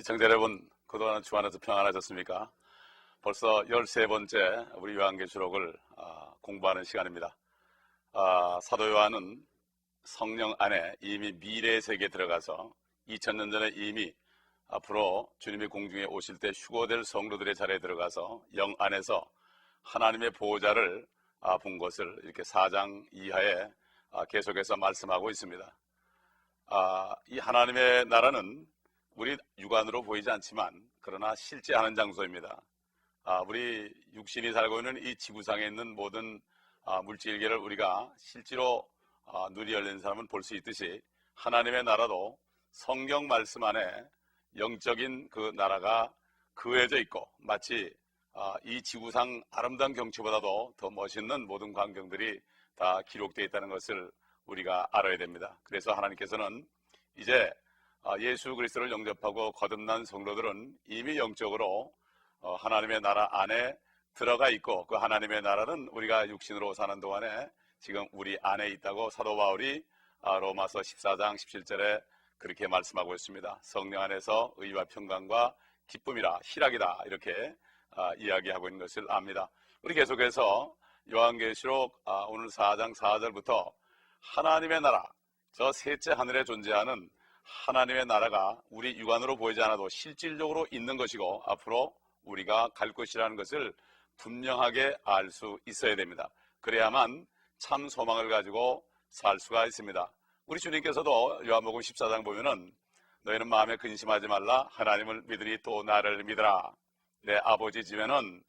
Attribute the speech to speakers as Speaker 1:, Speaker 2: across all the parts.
Speaker 1: 시청자 여러분, 그동안 주 안에서 평안하셨습니까? 벌써 13번째 우리 요한계시록을 공부하는 시간입니다. 사도 요한은 성령 안에 이미 미래의 세계에 들어가서 2000년 전에 이미 앞으로 주님이 공중에 오실 때 휴거될 성도들의 자리에 들어가서 영 안에서 하나님의 보호자를 본 것을 이렇게 4장 이하에 계속해서 말씀하고 있습니다. 이 하나님의 나라는 우리 육안으로 보이지 않지만 그러나 실제하는 장소입니다. 우리 육신이 살고 있는 이 지구상에 있는 모든 물질계를 우리가 실제로 눈이 열린 사람은 볼 수 있듯이 하나님의 나라도 성경 말씀 안에 영적인 그 나라가 그해져 있고 마치 이 지구상 아름다운 경치보다도 더 멋있는 모든 광경들이 다 기록되어 있다는 것을 우리가 알아야 됩니다. 그래서 하나님께서는 이제 예수 그리스도를 영접하고 거듭난 성도들은 이미 영적으로 하나님의 나라 안에 들어가 있고 그 하나님의 나라는 우리가 육신으로 사는 동안에 지금 우리 안에 있다고 사도 바울이 로마서 14장 17절에 그렇게 말씀하고 있습니다. 성령 안에서 의와 평강과 기쁨이라 희락이다 이렇게 이야기하고 있는 것을 압니다. 우리 계속해서 요한계시록 오늘 4장 4절부터 하나님의 나라, 저 셋째 하늘에 존재하는 하나님의 나라가 우리 육안으로 보이지 않아도 실질적으로 있는 것이고 앞으로 우리가 갈 것이라는 것을 분명하게 알 수 있어야 됩니다. 그래야만 참 소망을 가지고 살 수가 있습니다. 우리 주님께서도 요한복음 14장 보면은 너희는 마음에 근심하지 말라 하나님을 믿으니 또 나를 믿으라. 내 아버지 집에는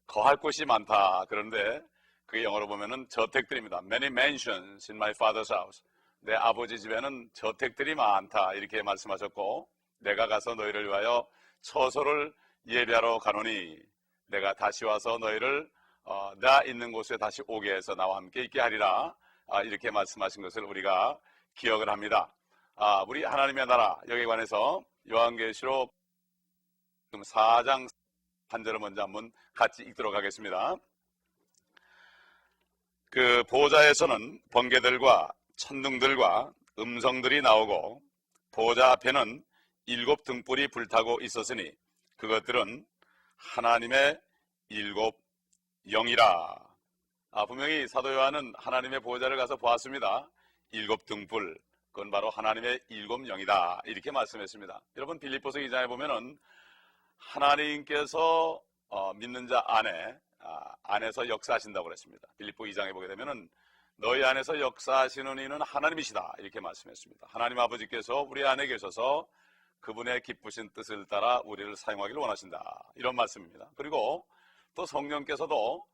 Speaker 1: 거할 곳이 많다. 그런데 그게 영어로 보면은 저택들입니다. Many mansions in my father's house. 내 아버지 집에는 저택들이 많다 이렇게 말씀하셨고 내가 가서 너희를 위하여 처소를 예비하러 가노니 내가 다시 와서 너희를 나 있는 곳에 다시 오게 해서 나와 함께 있게 하리라 이렇게 말씀하신 것을 우리가 기억을 합니다. 우리 하나님의 나라 여기에 관해서 요한계시록 4장 한 절을 먼저 한번 같이 읽도록 하겠습니다. 그 보좌에서는 번개들과 천둥들과 음성들이 나오고 보좌 앞에는 7 등불이 불타고 있었으니 그것들은 하나님의 7 영이라. 분명히 사도 요한은 하나님의 보좌를 가서 보았습니다. 7 등불, 그건 바로 하나님의 7 영이다 이렇게 말씀했습니다. 여러분 빌립보서 2장에 보면은 하나님께서 믿는 자 안에서 역사하신다고 그랬습니다. 빌립보 2장에 보게 되면은 너희 안에서 역사하시는 이는 하나님이시다 이렇게 말씀했습니다. 하나님 아버지께서 우리 안에 계셔서 그분의 기쁘신 뜻을 따라 우리를 사용하기를 원하신다 이런 말씀입니다. 그리고 또 성령께서도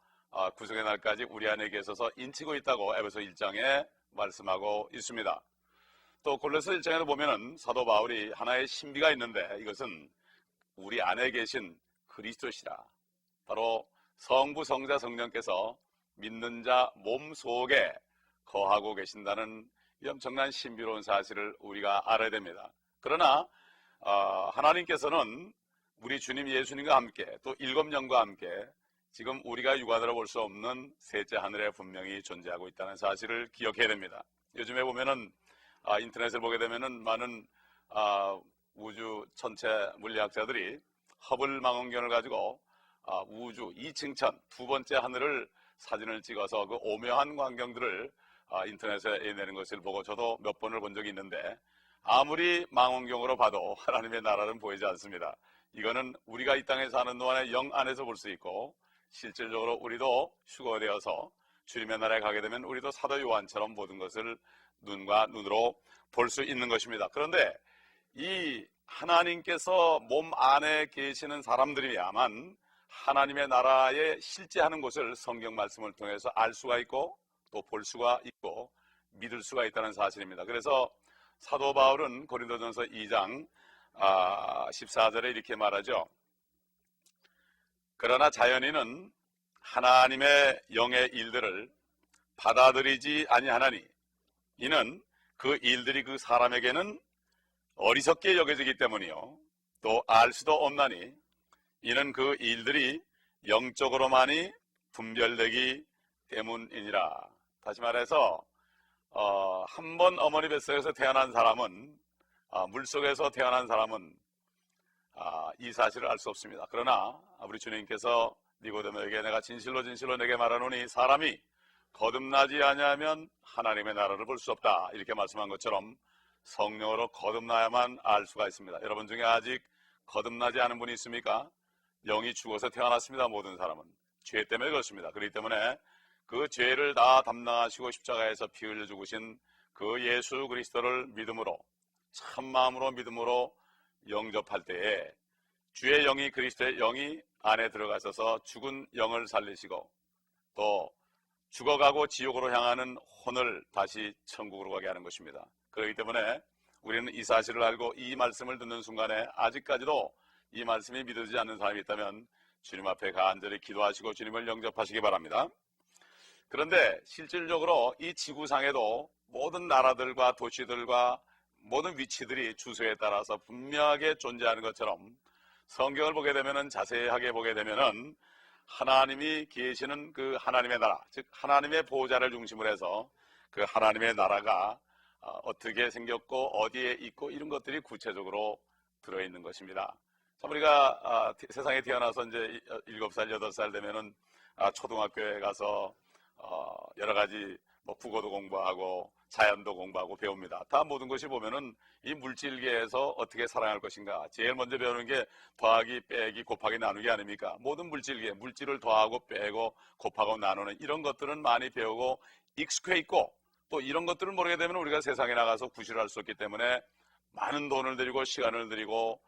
Speaker 1: 구속의 날까지 우리 안에 계셔서 인치고 있다고 에베소 1장에 말씀하고 있습니다. 또 골로새 1장에도 보면은 사도 바울이 하나의 신비가 있는데 이것은 우리 안에 계신 그리스도시라. 바로 성부 성자 성령께서 믿는 자 몸 속에 거하고 계신다는 이 엄청난 신비로운 사실을 우리가 알아야 됩니다. 그러나 하나님께서는 우리 주님 예수님과 함께 또 7 영과 함께 지금 우리가 육안으로 볼 수 없는 셋째 하늘에 분명히 존재하고 있다는 사실을 기억해야 됩니다. 요즘에 보면은 인터넷을 보게 되면은 많은 우주 천체 물리학자들이 허블 망원경을 가지고 우주 2층천 두 번째 하늘을 사진을 찍어서 그 오묘한 광경들을 인터넷에 내는 것을 보고 저도 몇 번을 본 적이 있는데 아무리 망원경으로 봐도 하나님의 나라는 보이지 않습니다. 이거는 우리가 이 땅에 사는 동안에 영 안에서 볼 수 있고 실질적으로 우리도 휴거되어서 주님의 나라에 가게 되면 우리도 사도 요한처럼 모든 것을 눈과 눈으로 볼 수 있는 것입니다. 그런데 이 하나님께서 몸 안에 계시는 사람들이야만 하나님의 나라에 실제하는 것을 성경 말씀을 통해서 알 수가 있고 또 볼 수가 있고 믿을 수가 있다는 사실입니다. 그래서 사도 바울은 고린도전서 2장 14절에 이렇게 말하죠. 그러나 자연인은 하나님의 영의 일들을 받아들이지 아니하나니 이는 그 일들이 그 사람에게는 어리석게 여겨지기 때문이요 또 알 수도 없나니 이는 그 일들이 영적으로만이 분별되기 때문이니라. 다시 말해서 한 번 어머니 뱃속에서 태어난 사람은 물속에서 태어난 사람은 이 사실을 알 수 없습니다. 그러나 우리 주님께서 니고데모에게 내가 진실로 진실로 내게 말하노니 사람이 거듭나지 아니하면 하나님의 나라를 볼 수 없다, 이렇게 말씀한 것처럼 성령으로 거듭나야만 알 수가 있습니다. 여러분 중에 아직 거듭나지 않은 분이 있습니까? 영이 죽어서 태어났습니다. 모든 사람은 죄 때문에 그렇습니다. 그렇기 때문에 그 죄를 다 담당하시고 십자가에서 피 흘려 죽으신 그 예수 그리스도를 믿음으로, 참마음으로 믿음으로 영접할 때에 주의 영이, 그리스도의 영이 안에 들어가셔서 죽은 영을 살리시고 또 죽어가고 지옥으로 향하는 혼을 다시 천국으로 가게 하는 것입니다. 그렇기 때문에 우리는 이 사실을 알고 이 말씀을 듣는 순간에 아직까지도 이 말씀이 믿어지지 않는 사람이 있다면 주님 앞에 간절히 기도하시고 주님을 영접하시기 바랍니다. 그런데 실질적으로 이 지구상에도 모든 나라들과 도시들과 모든 위치들이 주소에 따라서 분명하게 존재하는 것처럼 성경을 보게 되면은, 자세하게 보게 되면은 하나님이 계시는 그 하나님의 나라, 즉 하나님의 보호자를 중심으로 해서 그 하나님의 나라가 어떻게 생겼고 어디에 있고 이런 것들이 구체적으로 들어있는 것입니다. 참 우리가 세상에 태어나서 이제 7살, 8살 되면은 초등학교에 가서 여러 가지 국어도 공부하고 자연도 공부하고 배웁니다. 다 모든 것이 보면은 이 물질계에서 어떻게 살아갈 것인가, 제일 먼저 배우는 게 더하기, 빼기, 곱하기, 나누기 아닙니까? 모든 물질계, 물질을 더하고 빼고 곱하고 나누는 이런 것들은 많이 배우고 익숙해 있고, 또 이런 것들을 모르게 되면 우리가 세상에 나가서 구실할 수 없기 때문에 많은 돈을 들이고 시간을 들이고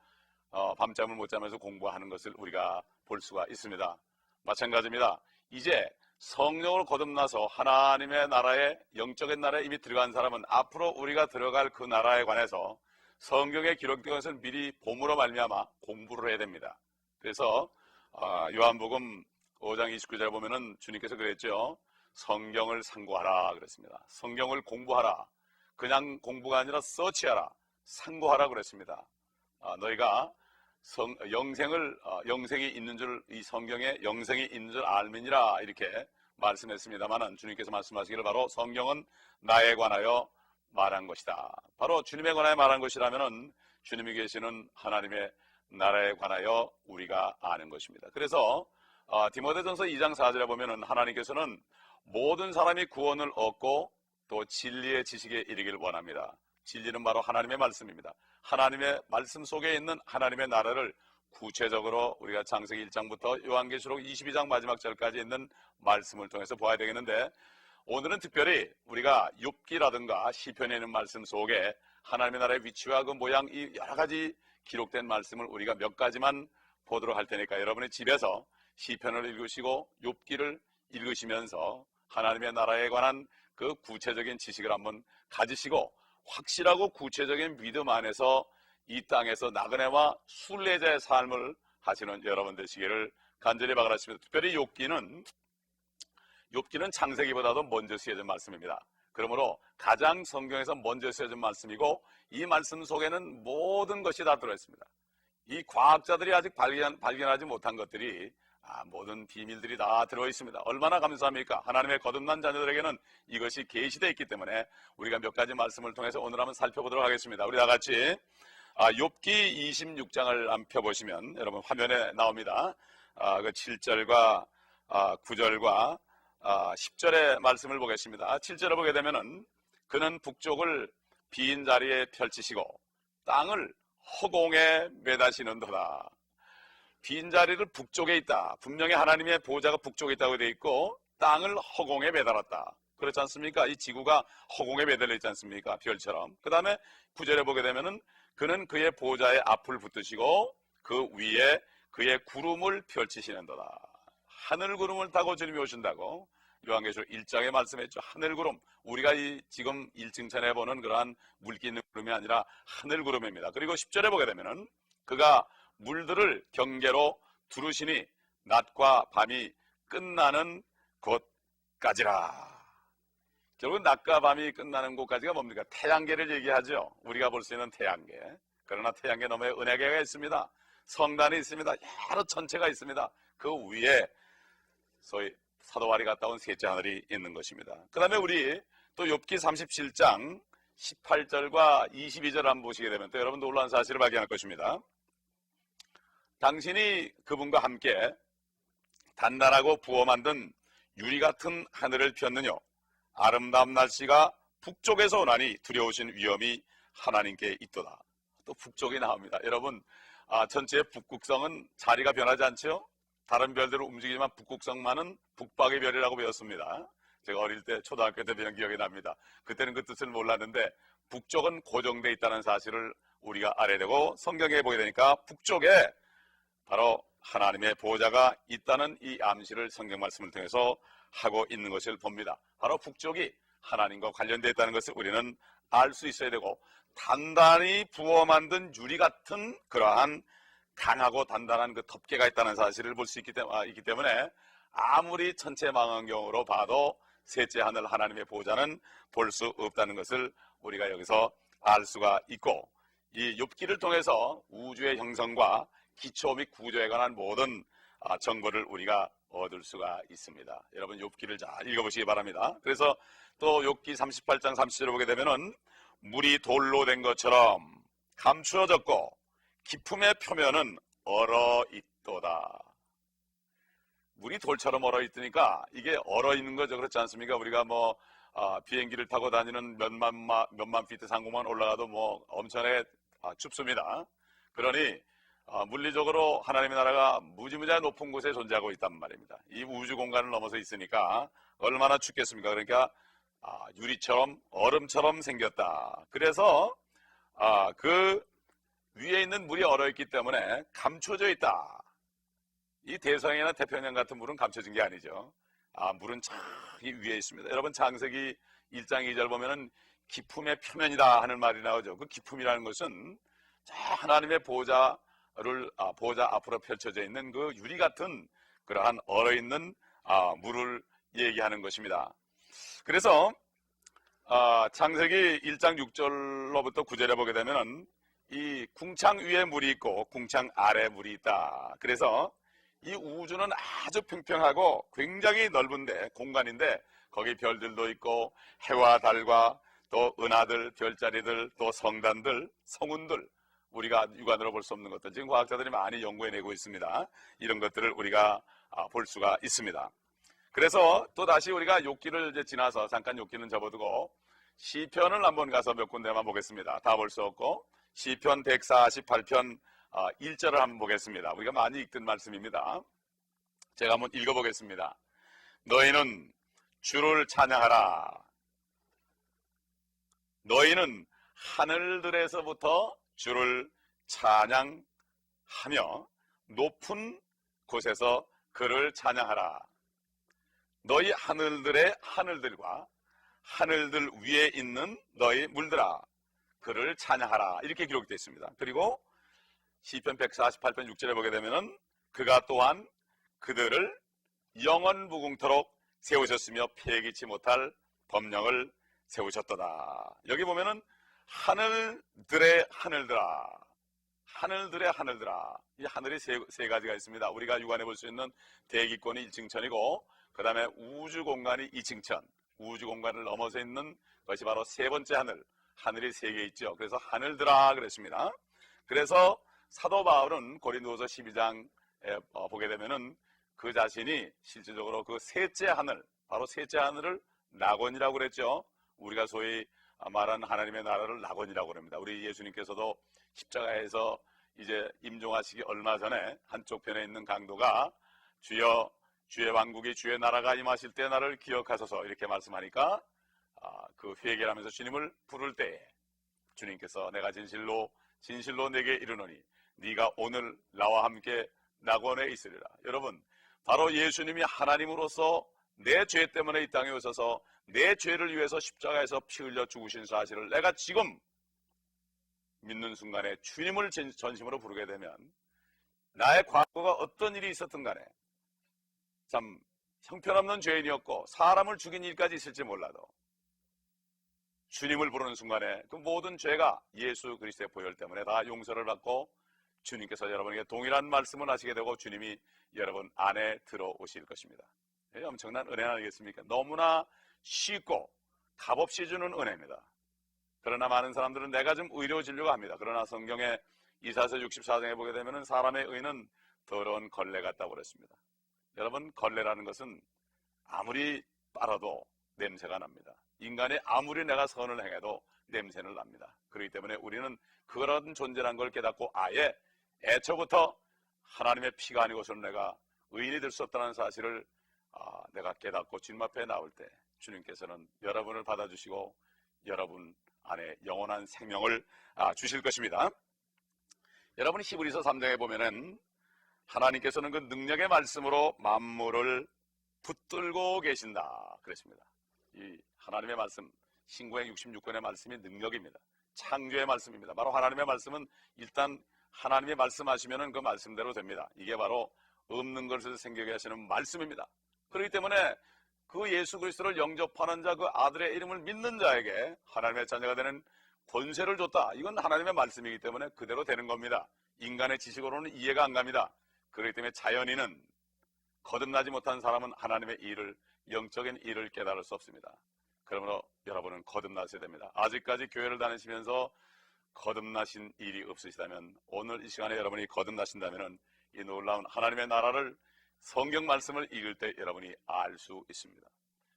Speaker 1: 밤잠을 못 자면서 공부하는 것을 우리가 볼 수가 있습니다. 마찬가지입니다. 이제 성령으로 거듭나서 하나님의 나라에, 영적인 나라에 이미 들어간 사람은 앞으로 우리가 들어갈 그 나라에 관해서 성경에 기록된 것을 미리 봄으로 말미암아 공부를 해야 됩니다. 그래서 요한복음 5장 29절 보면은 주님께서 그랬죠. 성경을 상고하라 그랬습니다. 성경을 공부하라. 그냥 공부가 아니라 서치하라, 상고하라 그랬습니다. 너희가 영생이 있는 줄, 이 성경에 영생이 있는 줄 알미니라, 이렇게 말씀했습니다만은 주님께서 말씀하시기를 바로 성경은 나에 관하여 말한 것이다. 바로 주님에 관하여 말한 것이라면은 주님이 계시는 하나님의 나라에 관하여 우리가 아는 것입니다. 그래서 디모데전서 2장 4절에 보면은 하나님께서는 모든 사람이 구원을 얻고 또 진리의 지식에 이르기를 원합니다. 진리는 바로 하나님의 말씀입니다. 하나님의 말씀 속에 있는 하나님의 나라를 구체적으로 우리가 창세기 1장부터 요한계시록 22장 마지막 절까지 있는 말씀을 통해서 보아야 되겠는데, 오늘은 특별히 우리가 욥기라든가 시편에 있는 말씀 속에 하나님의 나라의 위치와 그 모양, 이 여러 가지 기록된 말씀을 우리가 몇 가지만 보도록 할 테니까 여러분의 집에서 시편을 읽으시고 욥기를 읽으시면서 하나님의 나라에 관한 그 구체적인 지식을 한번 가지시고 확실하고 구체적인 믿음 안에서 이 땅에서 나그네와 순례자의 삶을 하시는 여러분 되시기를 간절히 바라겠습니다. 특별히 욥기는 창세기보다도 먼저 쓰여진 말씀입니다. 그러므로 가장 성경에서 먼저 쓰여진 말씀이고, 이 말씀 속에는 모든 것이 다 들어있습니다. 이 과학자들이 아직 발견하지 못한 것들이, 모든 비밀들이 다 들어있습니다. 얼마나 감사합니까? 하나님의 거듭난 자녀들에게는 이것이 계시되어 있기 때문에 우리가 몇 가지 말씀을 통해서 오늘 한번 살펴보도록 하겠습니다. 우리 다 같이 욥기 26장을 한번 펴보시면 여러분 화면에 나옵니다. 그 7절과 9절과 10절의 말씀을 보겠습니다. 7절을 보게 되면은 그는 북쪽을 빈 자리에 펼치시고 땅을 허공에 매다시는도다. 빈자리를 북쪽에 있다. 분명히 하나님의 보호자가 북쪽에 있다고 되어 있고 땅을 허공에 매달았다. 그렇지 않습니까? 이 지구가 허공에 매달려 있지 않습니까? 별처럼. 그 다음에 9절에 보게 되면은 그는 그의 보호자의 앞을 붙드시고 그 위에 그의 구름을 펼치시는도다. 하늘구름을 타고 주님이 오신다고 요한계시록 1장에 말씀했죠. 하늘구름, 우리가 지금 1층천에 보는 그러한 물기 있는 구름이 아니라 하늘구름입니다. 그리고 10절에 보게 되면은 그가 물들을 경계로 두르시니 낮과 밤이 끝나는 곳까지라. 결국 낮과 밤이 끝나는 곳까지가 뭡니까? 태양계를 얘기하죠. 우리가 볼 수 있는 태양계. 그러나 태양계 너머에 은하계가 있습니다. 성단이 있습니다. 여러 천체가 있습니다. 그 위에 소위 사도와리 갔다 온 셋째 하늘이 있는 것입니다. 그 다음에 우리 또 욥기 37장 18절과 22절 한번 보시게 되면 또 여러분 놀라운 사실을 발견할 것입니다. 당신이 그분과 함께 단단하고 부어 만든 유리 같은 하늘을 폈느뇨. 아름다운 날씨가 북쪽에서 오나니 두려우신 위험이 하나님께 있도다. 또 북쪽이 나옵니다. 여러분, 전체 북극성은 자리가 변하지 않죠? 다른 별들은 움직이지만 북극성만은 북박의 별이라고 배웠습니다. 제가 어릴 때 초등학교 때 배운 기억이 납니다. 그때는 그 뜻을 몰랐는데 북쪽은 고정되어 있다는 사실을 우리가 알아야 되고, 성경에 보게 되니까 북쪽에 바로 하나님의 보호자가 있다는 이 암시를 성경 말씀을 통해서 하고 있는 것을 봅니다. 바로 북쪽이 하나님과 관련되어 있다는 것을 우리는 알 수 있어야 되고, 단단히 부어 만든 유리 같은 그러한 강하고 단단한 그 덮개가 있다는 사실을 볼 수 있기 때문에 아무리 천체 망원경으로 봐도 셋째 하늘 하나님의 보호자는 볼 수 없다는 것을 우리가 여기서 알 수가 있고, 이 욥기를 통해서 우주의 형성과 기초 및 구조에 관한 모든 정보를 우리가 얻을 수가 있습니다. 여러분, 욥기를 잘 읽어보시기 바랍니다. 그래서 또 욥기 38장 30절을 보게 되면은 물이 돌로 된 것처럼 감추어졌고 깊음의 표면은 얼어있도다. 물이 돌처럼 얼어있으니까 이게 얼어있는 거죠. 그렇지 않습니까? 우리가 비행기를 타고 다니는 몇만 피트 상공만 올라가도 엄청나게 춥습니다. 그러니 물리적으로 하나님의 나라가 무지무지한 높은 곳에 존재하고 있단 말입니다. 이 우주 공간을 넘어서 있으니까 얼마나 춥겠습니까? 그러니까 유리처럼 얼음처럼 생겼다. 그래서 그 위에 있는 물이 얼어있기 때문에 감춰져 있다. 이 대서양이나 태평양 같은 물은 감춰진 게 아니죠. 물은 저기 위에 있습니다. 여러분, 창세기 1장 2절 보면은 깊음의 표면이다 하는 말이 나오죠. 그 깊음이라는 것은 하나님의 보호자 앞으로 펼쳐져 있는 그 유리 같은 그러한 얼어있는 물을 얘기하는 것입니다. 그래서 창세기 1장 6절로부터 9절에 보게 되면 이 궁창 위에 물이 있고 궁창 아래 물이 있다. 그래서 이 우주는 아주 평평하고 굉장히 넓은데 공간인데 거기 별들도 있고 해와 달과 또 은하들, 별자리들, 또 성단들, 성운들, 우리가 육안으로 볼 수 없는 것들, 지금 과학자들이 많이 연구해내고 있습니다. 이런 것들을 우리가 볼 수가 있습니다. 그래서 또 다시 우리가 욥기를 이제 지나서 잠깐 욥기는 접어두고 시편을 한번 가서 몇 군데만 보겠습니다. 다 볼 수 없고 시편 148편 1절을 한번 보겠습니다. 우리가 많이 읽던 말씀입니다. 제가 한번 읽어보겠습니다. 너희는 주를 찬양하라. 너희는 하늘들에서부터 주를 찬양하며 높은 곳에서 그를 찬양하라. 너희 하늘들의 하늘들과 하늘들 위에 있는 너희 물들아 그를 찬양하라. 이렇게 기록되어 있습니다. 그리고 시편 148편 6절에 보게 되면은 그가 또한 그들을 영원무궁토록 세우셨으며 폐기치 못할 법령을 세우셨도다. 여기 보면은 하늘들의 하늘들아, 하늘들의 하늘들아. 이 하늘이 세 가지가 있습니다. 우리가 육안해 볼 수 있는 대기권이 1층천이고 그 다음에 우주 공간이 2층천, 우주 공간을 넘어서 있는 것이 바로 세 번째 하늘, 하늘이 세 개 있죠. 그래서 하늘들아 그랬습니다. 그래서 사도 바울은 고린도후서 12장에 보게 되면은 그 자신이 실질적으로 그 셋째 하늘, 바로 셋째 하늘을 낙원이라고 그랬죠. 우리가 소위 말하는 하나님의 나라를 낙원이라고 합니다. 우리 예수님께서도 십자가에서 이제 임종하시기 얼마 전에 한쪽 편에 있는 강도가 주여 주의 왕국이 주의 나라가 임하실 때 나를 기억하소서 이렇게 말씀하니까 그 회개를 하면서 주님을 부를 때에 주님께서 내가 진실로 내게 이르노니 네가 오늘 나와 함께 낙원에 있으리라. 여러분, 바로 예수님이 하나님으로서 내 죄 때문에 이 땅에 오셔서 내 죄를 위해서 십자가에서 피 흘려 죽으신 사실을 내가 지금 믿는 순간에 주님을 전심으로 부르게 되면 나의 과거가 어떤 일이 있었든 간에 참 형편없는 죄인이었고 사람을 죽인 일까지 있을지 몰라도 주님을 부르는 순간에 그 모든 죄가 예수 그리스도의 보혈 때문에 다 용서를 받고 주님께서 여러분에게 동일한 말씀을 하시게 되고 주님이 여러분 안에 들어오실 것입니다. 엄청난 은혜 아니겠습니까? 너무나 쉽고 값없이 주는 은혜입니다. 그러나 많은 사람들은 내가 좀 의로워지려고 합니다. 그러나 성경에 이사서 64장에 보게 되면 사람의 의는 더러운 걸레 같다고 그랬습니다. 여러분, 걸레라는 것은 아무리 빨아도 냄새가 납니다. 인간이 아무리 내가 선을 행해도 냄새를 납니다. 그렇기 때문에 우리는 그런 존재라는 걸 깨닫고 아예 애초부터 하나님의 피가 아니고서는 내가 의인이 될 수 없다는 사실을 내가 깨닫고 주님 앞에 나올 때 주님께서는 여러분을 받아주시고 여러분 안에 영원한 생명을 주실 것입니다. 여러분, 히브리서 3장에 보면은 하나님께서는 그 능력의 말씀으로 만물을 붙들고 계신다 그랬습니다. 이 하나님의 말씀, 신구약 66권의 말씀이 능력입니다. 창조의 말씀입니다. 바로 하나님의 말씀은 일단 하나님이 말씀하시면 그 말씀대로 됩니다. 이게 바로 없는 것을 생기게 하시는 말씀입니다. 그렇기 때문에 그 예수 그리스도를 영접하는 자, 그 아들의 이름을 믿는 자에게 하나님의 자녀가 되는 권세를 줬다. 이건 하나님의 말씀이기 때문에 그대로 되는 겁니다. 인간의 지식으로는 이해가 안 갑니다. 그렇기 때문에 자연인은, 거듭나지 못한 사람은 하나님의 일을, 영적인 일을 깨달을 수 없습니다. 그러므로 여러분은 거듭나셔야 됩니다. 아직까지 교회를 다니시면서 거듭나신 일이 없으시다면, 오늘 이 시간에 여러분이 거듭나신다면 이 놀라운 하나님의 나라를, 성경 말씀을 읽을 때 여러분이 알 수 있습니다.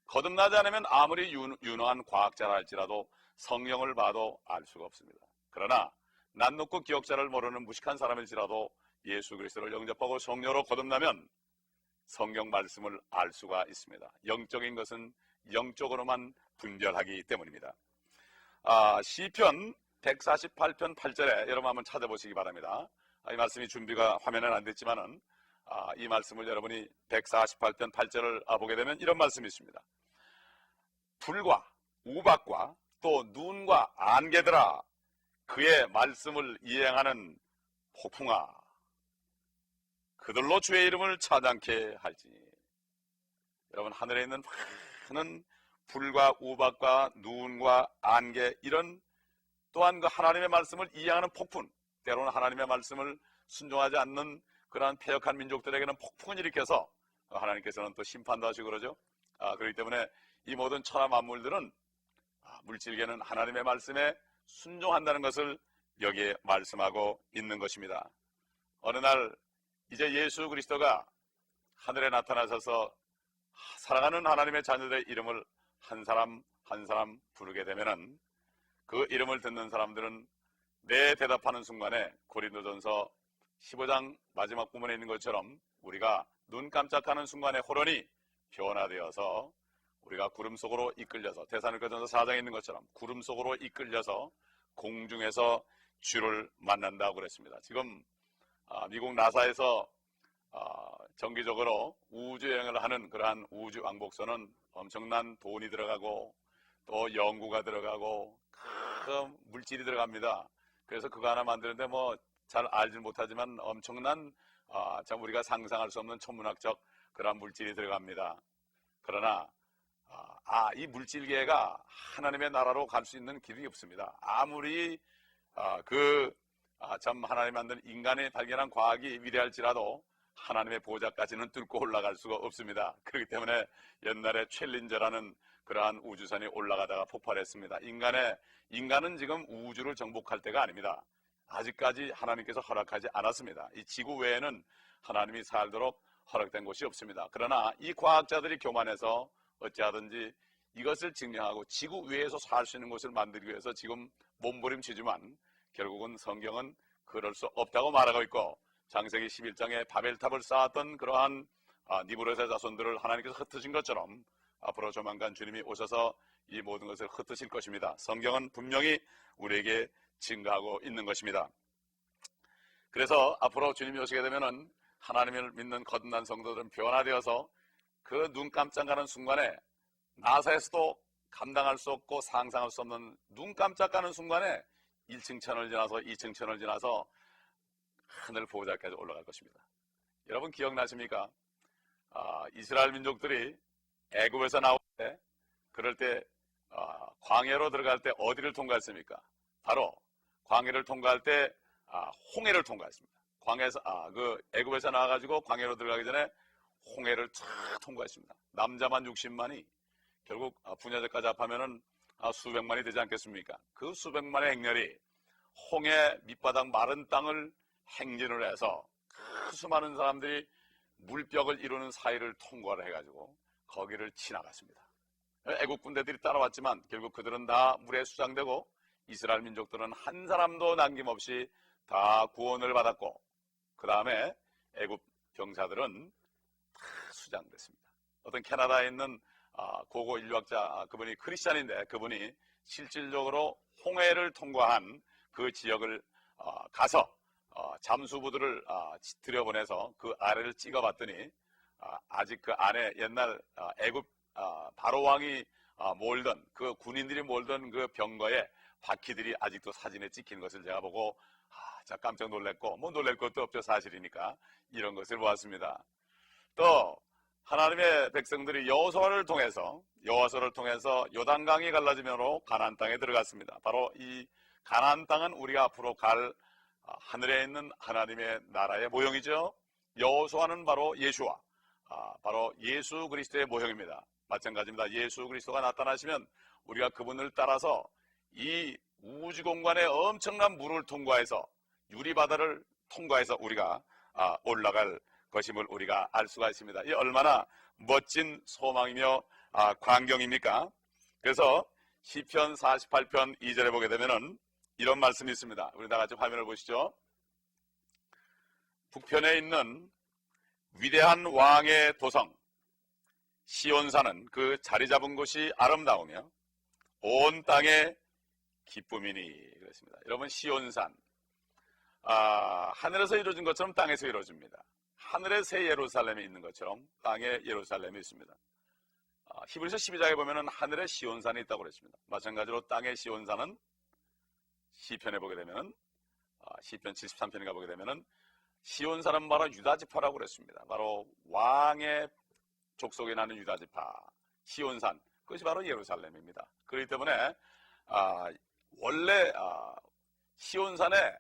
Speaker 1: 거듭나지 않으면 아무리 유능한 과학자라 할지라도 성경을 봐도 알 수가 없습니다. 그러나 낯 높고 기억자를 모르는 무식한 사람일지라도 예수 그리스도를 영접하고 성령으로 거듭나면 성경 말씀을 알 수가 있습니다. 영적인 것은 영적으로만 분별하기 때문입니다. 시편 148편 8절에 여러분 한번 찾아보시기 바랍니다. 이 말씀이 준비가 화면에는 안 됐지만은 이 말씀을 여러분이 148편 8절을 보게 되면 이런 말씀이 있습니다. 불과 우박과 또 눈과 안개들아, 그의 말씀을 이행하는 폭풍아, 그들로 주의 이름을 찬양케 할지니. 여러분, 하늘에 있는 많은 불과 우박과 눈과 안개, 이런 또한 그 하나님의 말씀을 이해하는 폭풍, 때로는 하나님의 말씀을 순종하지 않는 그러한 패역한 민족들에게는 폭풍을 일으켜서 하나님께서는 또 심판도 하시고 그러죠. 그렇기 때문에 이 모든 천하 만물들은 물질계는 하나님의 말씀에 순종한다는 것을 여기에 말씀하고 있는 것입니다. 어느 날 이제 예수 그리스도가 하늘에 나타나셔서 사랑하는 하나님의 자녀들의 이름을 한 사람 한 사람 부르게 되면은 그 이름을 듣는 사람들은 네 대답하는 순간에 고린도전서 15장 마지막 부분에 있는 것처럼 우리가 눈 깜짝하는 순간에 호련히 변화되어서 우리가 구름 속으로 이끌려서, 데살로니가전서 4장에 있는 것처럼 구름 속으로 이끌려서 공중에서 주를 만난다고 그랬습니다. 지금 미국 나사에서 정기적으로 우주여행을 하는 그러한 우주왕복선은 엄청난 돈이 들어가고 또 연구가 들어가고 큰 물질이 들어갑니다. 그래서 그거 하나 만드는데 잘 알지 못하지만 엄청난 참 우리가 상상할 수 없는 천문학적 그러한 물질이 들어갑니다. 그러나 이 물질계가 하나님의 나라로 갈 수 있는 길이 없습니다. 아무리 참 하나님 만든 인간이 발견한 과학이 위대할지라도 하나님의 보좌까지는 뚫고 올라갈 수가 없습니다. 그렇기 때문에 옛날에 챌린저라는 그러한 우주선이 올라가다가 폭발했습니다. 인간은 지금 우주를 정복할 때가 아닙니다. 아직까지 하나님께서 허락하지 않았습니다. 이 지구 외에는 하나님이 살도록 허락된 곳이 없습니다. 그러나 이 과학자들이 교만해서 어찌하든지 이것을 증명하고 지구 위에서 살 수 있는 곳을 만들기 위해서 지금 몸부림치지만 결국은 성경은 그럴 수 없다고 말하고 있고, 창세기 11장에 바벨탑을 쌓았던 그러한 니브롯의 자손들을 하나님께서 흩으신 것처럼 앞으로 조만간 주님이 오셔서 이 모든 것을 흩으실 것입니다. 성경은 분명히 우리에게 증거하고 있는 것입니다. 그래서 앞으로 주님이 오시게 되면은 하나님을 믿는 거듭난 성도들은 변화되어서 그 눈 깜짝하는 순간에 나사에서도 감당할 수 없고 상상할 수 없는 눈 깜짝하는 순간에 1층 천을 지나서 2층 천을 지나서 하늘 보호자까지 올라갈 것입니다. 여러분 기억나십니까? 이스라엘 민족들이 애굽에서 나올 때, 그럴 때 광야로 들어갈 때 어디를 통과했습니까? 바로 광야를 통과할 때 홍해를 통과했습니다. 광야에서 애굽에서 나와가지고 광야로 들어가기 전에 홍해를 쫙 통과했습니다. 남자만 60만이 결국 분야제까지 합하면은 수백만이 되지 않겠습니까? 그 수백만의 행렬이 홍해 밑바닥 마른 땅을 행진을 해서 그 수많은 사람들이 물벽을 이루는 사이를 통과를 해가지고 거기를 지나갔습니다. 애국 군대들이 따라왔지만 결국 그들은 다 물에 수장되고 이스라엘 민족들은 한 사람도 남김없이 다 구원을 받았고, 그 다음에 애국 병사들은 다 수장됐습니다. 어떤 캐나다에 있는 고고 인류학자, 그분이 크리스찬인데 그분이 실질적으로 홍해를 통과한 그 지역을 가서 잠수부들을 들여보내서 그 아래를 찍어봤더니 아직 그 안에 옛날 애굽 바로 왕이 몰던 그 군인들이 몰던 그 병거에 바퀴들이 아직도 사진에 찍힌 것을 제가 보고 자 깜짝 놀랐고, 뭐 놀랄 것도 없죠, 사실이니까. 이런 것을 보았습니다. 또 하나님의 백성들이 여호수아를 통해서 요단강이 갈라지면으로 가나안 땅에 들어갔습니다. 바로 이 가나안 땅은 우리가 앞으로 갈 하늘에 있는 하나님의 나라의 모형이죠. 여호수아는 바로 예수와 바로 예수 그리스도의 모형입니다. 마찬가지입니다. 예수 그리스도가 나타나시면 우리가 그분을 따라서 이 우주 공간의 엄청난 물을 통과해서 유리바다를 통과해서 우리가 올라갈 것임을 우리가 알 수가 있습니다. 이 얼마나 멋진 소망이며 광경입니까? 그래서 시편 48편 2절에 보게 되면은 이런 말씀이 있습니다. 우리 다 같이 화면을 보시죠. 북편에 있는 위대한 왕의 도성 시온산은 그 자리 잡은 곳이 아름다우며 온 땅의 기쁨이니 그렇습니다. 여러분, 시온산 하늘에서 이루어진 것처럼 땅에서 이루어집니다. 하늘의 새 예루살렘이 있는 것처럼 땅에 예루살렘이 있습니다. 히브리서 12장에 보면 하늘에 시온산이 있다고 그랬습니다. 마찬가지로 땅의 시온산은 시편에 보게 되면 시편 73편에 가보게 되면 시온산은 바로 유다지파라고 그랬습니다. 바로 왕의 족속에 나는 유다지파 시온산, 그것이 바로 예루살렘입니다. 그렇기 때문에 원래 시온산의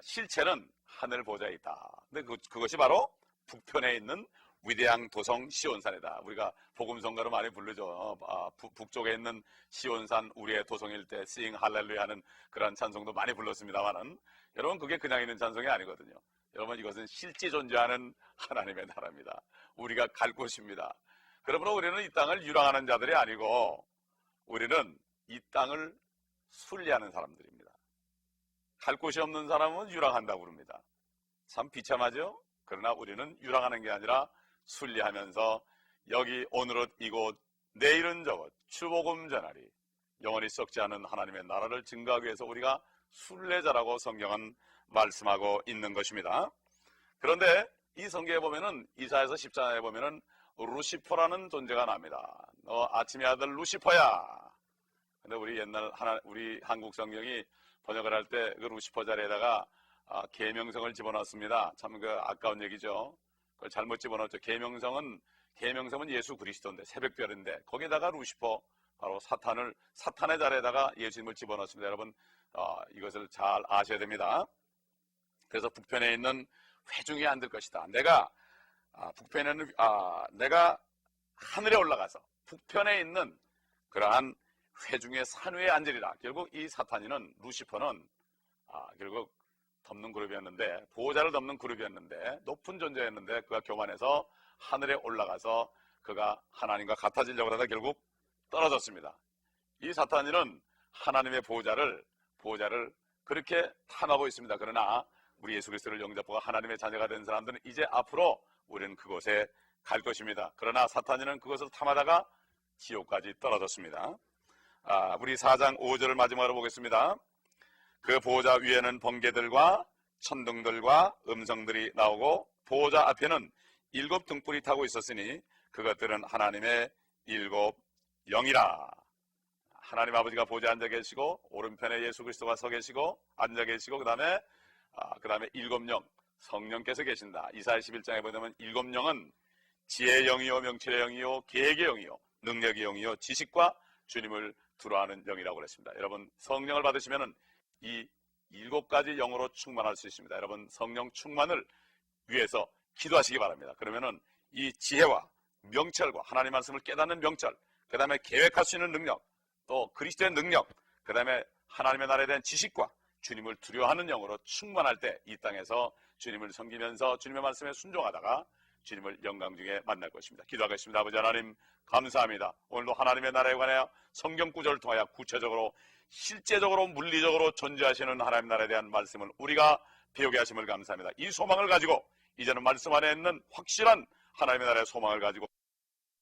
Speaker 1: 실체는 하늘 보좌에 있다. 근데 그것이 바로 북편에 있는 위대한 도성 시온산이다. 우리가 복음성가로 많이 부르죠. 북쪽에 있는 시온산 우리의 도성일 때 싱 할렐루야 하는 그런 찬송도 많이 불렀습니다만은, 여러분 그게 그냥 있는 찬송이 아니거든요. 여러분, 이것은 실제 존재하는 하나님의 나라입니다. 우리가 갈 곳입니다. 그러므로 우리는 이 땅을 유랑하는 자들이 아니고 우리는 이 땅을 순리하는 사람들입니다. 갈 곳이 없는 사람은 유랑한다고 그럽니다. 참 비참하죠? 그러나 우리는 유랑하는 게 아니라 순리하면서 여기 오늘은 이곳 내일은 저곳 추복음 전하리 영원히 썩지 않은 하나님의 나라를 증거하기 위해서 우리가 순례자라고 성경은 말씀하고 있는 것입니다. 그런데 이 성경에 보면은 이사야서 10장에 보면은 루시퍼라는 존재가 납니다. 너 아침의 아들 루시퍼야. 근데 우리 옛날 우리 한국 성경이 번역을 할 때 그 루시퍼 자리에다가 계명성을 집어넣습니다. 참 그 아까운 얘기죠. 그걸 잘못 집어넣었죠. 계명성은 예수 그리스도인데, 새벽별인데 거기다가 루시퍼, 바로 사탄의 자리에다가 예수님을 집어넣습니다. 여러분 이것을 잘 아셔야 됩니다. 그래서 북편에 있는 회중에 앉을 것이다. 내가 북편에는 내가 하늘에 올라가서 북편에 있는 그러한 회중의 산 위에 앉으리라. 결국 이 사탄이는, 루시퍼는 결국 덮는 그룹이었는데, 보호자를 덮는 그룹이었는데, 높은 존재였는데 그가 교만해서 하늘에 올라가서 그가 하나님과 같아지려고 하다가 결국 떨어졌습니다. 이 사탄이는 하나님의 보호자를 그렇게 탐하고 있습니다. 그러나 우리 예수 그리스도를 영접하고 하나님의 자녀가 된 사람들은 이제 앞으로 우리는 그곳에 갈 것입니다. 그러나 사탄이는 그것을 탐하다가 지옥까지 떨어졌습니다. 우리 4장 5절을 마지막으로 보겠습니다. 그 보호자 위에는 번개들과 천둥들과 음성들이 나오고 보호자 앞에는 7 등불이 타고 있었으니 그것들은 하나님의 7 영이라. 하나님 아버지가 보좌에 앉아 계시고 오른편에 예수 그리스도가 서 계시고 앉아 계시고 그 다음에 7 영, 성령께서 계신다. 이사야 11장에 보면 7 영은 지혜의 영이요 명철의 영이요 계획의 영이요 능력의 영이요 지식과 주님을 두려워하는 영이라고 그랬습니다. 여러분 성령을 받으시면은 이 7가지 영으로 충만할 수 있습니다. 여러분 성령 충만을 위해서 기도하시기 바랍니다. 그러면은 이 지혜와 명철과 하나님 말씀을 깨닫는 명철, 그 다음에 계획할 수 있는 능력, 또 그리스도의 능력, 그 다음에 하나님의 나라에 대한 지식과 주님을 두려워하는 영으로 충만할 때 이 땅에서 주님을 섬기면서 주님의 말씀에 순종하다가 주님을 영광 중에 만날 것입니다. 기도하겠습니다. 아버지 하나님 감사합니다. 오늘도 하나님의 나라에 관하여 성경 구절을 통하여 구체적으로 실제적으로 물리적으로 존재하시는 하나님 나라에 대한 말씀을 우리가 배우게 하심을 감사합니다. 이 소망을 가지고 이제는 말씀 안에 있는 확실한 하나님의 나라의 소망을 가지고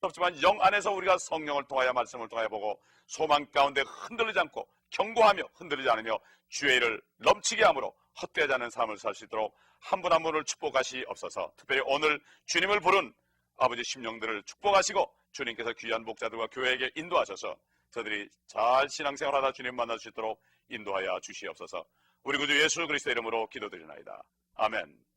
Speaker 1: 없지만 영 안에서 우리가 성령을 통하여 말씀을 통하여 보고 소망 가운데 흔들리지 않고 경고하며 흔들리지 않으며 주의 일을 넘치게 함으로 헛되지 않은 삶을 살 수 있도록 한 분 한 분을 축복하시옵소서. 특별히 오늘 주님을 부른 아버지 심령들을 축복하시고 주님께서 귀한 목자들과 교회에게 인도하셔서 저들이 잘 신앙생활하다 주님 만날 수 있도록 인도하여 주시옵소서. 우리 구주 예수 그리스도 이름으로 기도드리나이다. 아멘.